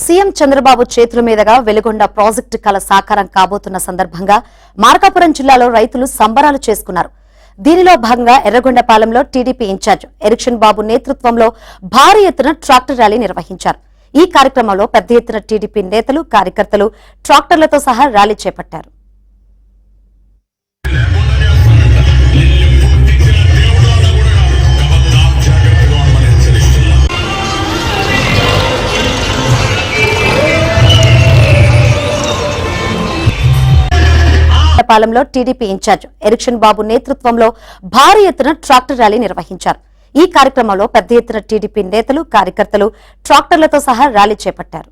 CM Chandrababu చేతుల మీదుగా Veligonda project కల సాకారం కాబోతున్న సందర్భంగా మార్కాపురం జిల్లాలో రైతులు సంబరాలు చేసుకున్నారు. దీనిలో భాగంగా ఎర్రగొండపాలెంలో టీడీపీ ఇన్ఛార్జ్ ఎరిక్షన్ బాబు నేతృత్వంలో భారీ ఎత్తున ట్రాక్టర్ ర్యాలీ నిర్వహించారు. ఈ కార్యక్రమంలో పెద్ద ఎత్తున టీడీపీ నేతలు, కార్యకర్తలు ట్రాక్టర్లతో సహా ర్యాలీ చేపట్టారు. పాలెంలో టీడీపీ ఇన్ఛార్జ్ ఎరిక్షన్ బాబు నేతృత్వంలో భారీ ఎత్తున ట్రాక్టర్ ర్యాలీ నిర్వహించారు. ఈ కార్యక్రమంలో పెద్ద ఎత్తున టీడీపీ నేతలు, కార్యకర్తలు ట్రాక్టర్లతో సహా ర్యాలీ చేపట్టారు.